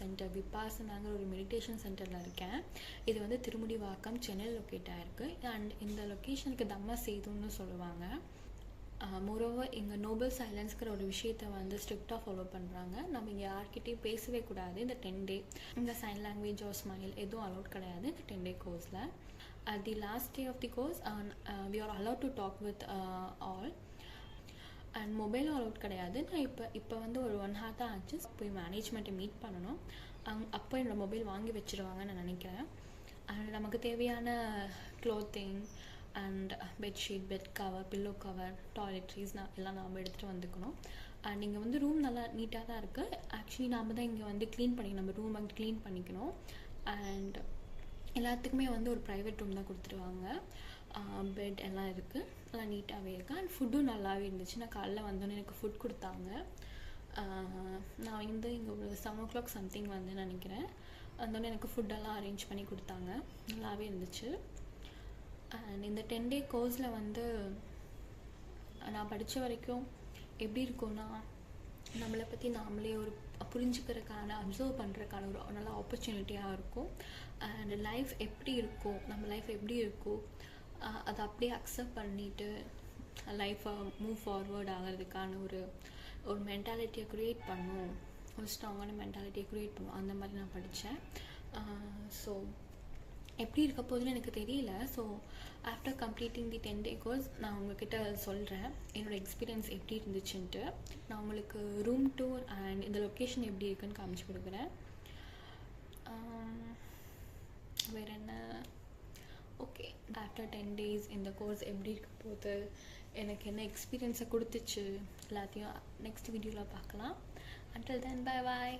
Centre விபாசனாங்கிற ஒரு meditation சென்டரில் இருக்கேன். இது வந்து திருமுடிவாக்கம் சென்னையில் லொக்கேட் ஆகிருக்கு. அண்ட் இந்த லொக்கேஷனுக்கு தம்ம சேதுன்னு சொல்லுவாங்க. மோரோவர் இங்கே நோபல் சைலன்ஸ்கிற ஒரு விஷயத்தை வந்து ஸ்ட்ரிக்டாக ஃபாலோ பண்ணுறாங்க. நம்ம இங்கே யார்கிட்டையும் பேசவே கூடாது. இந்த 10 டே இந்த சைன் லாங்குவேஜ் ஆர் ஸ்மைல் எதுவும் அலோட் கிடையாது இந்த 10 டே கோர்ஸில். at the last day of the course we are allowed to talk with all and mobile allowed கிடையாது. நான் இப்போ வந்து ஒரு 1 hour தான் ஆச்சு. போய் மேனேஜ்மெண்ட்டை மீட் பண்ணணும். அப்போ என்னோட மொபைல் வாங்கி வச்சுருவாங்கன்னு நான் நினைக்கிறேன். அண்ட் நமக்கு தேவையான clothing and bedsheet, bed cover, pillow cover, toiletries எல்லாம் நாம் எடுத்துகிட்டு வந்துக்கணும். அண்ட் இங்கே வந்து ரூம் நல்லா நீட்டாக தான் இருக்குது. ஆக்சுவலி நாம் தான் இங்கே வந்து க்ளீன் பண்ணிக்கணும், நம்ம ரூம் வந்து க்ளீன் பண்ணிக்கணும். அண்ட் எல்லாத்துக்குமே வந்து ஒரு ப்ரைவேட் ரூம் தான் கொடுத்துருவாங்க. பெட் எல்லாம் இருக்குது, எல்லாம் நீட்டாகவே இருக்குது. அண்ட் ஃபுட்டும் நல்லாவே இருந்துச்சு. நான் காலைல வந்தோன்னே எனக்கு ஃபுட் கொடுத்தாங்க. நான் வந்து இங்கே ஒரு 7 o'clock சம்திங் வந்து நினைக்கிறேன். வந்தோடனே எனக்கு ஃபுட்டெல்லாம் அரேஞ்ச் பண்ணி கொடுத்தாங்க, நல்லாவே இருந்துச்சு. அண்ட் இந்த 10 day கோர்ஸில் வந்து நான் படித்த வரைக்கும் எப்படி இருக்கும்னா, நம்மளை பற்றி நாமளே ஒரு புரிஞ்சுக்கிறதுக்கான, அப்சர்வ் பண்ணுறதுக்கான ஒரு நல்ல ஆப்பர்ச்சுனிட்டியாக இருக்கும். அண்ட் லைஃப் எப்படி இருக்கும், நம்ம லைஃப் எப்படி இருக்கும் அதை அப்படியே அக்செப்ட் பண்ணிவிட்டு லைஃப்பை மூவ் ஃபார்வர்ட் ஆகிறதுக்கான ஒரு மென்டாலிட்டியை க்ரியேட் பண்ணும், ஒரு ஸ்ட்ராங்கான மென்டாலிட்டியை க்ரியேட் பண்ணும். அந்த மாதிரி நான் படித்தேன். ஸோ எப்படி இருக்க போகுதுன்னு எனக்கு தெரியல. ஸோ ஆஃப்டர் கம்ப்ளீட்டிங் தி 10 day கோர்ஸ் நான் உங்ககிட்ட சொல்கிறேன் என்னோடய எக்ஸ்பீரியன்ஸ் எப்படி இருந்துச்சுன்ட்டு. நான் உங்களுக்கு ரூம் டூர் அண்ட் இந்த லொக்கேஷன் எப்படி இருக்குன்னு காமிச்சு கொடுக்குறேன். வேறு என்ன, ஓகே, ஆஃப்டர் 10 days இந்த கோர்ஸ் எப்படி இருக்க போகுது, எனக்கு என்ன எக்ஸ்பீரியன்ஸை கொடுத்துச்சு, எல்லாத்தையும் நெக்ஸ்ட் வீடியோவில் பார்க்கலாம். until then bye bye.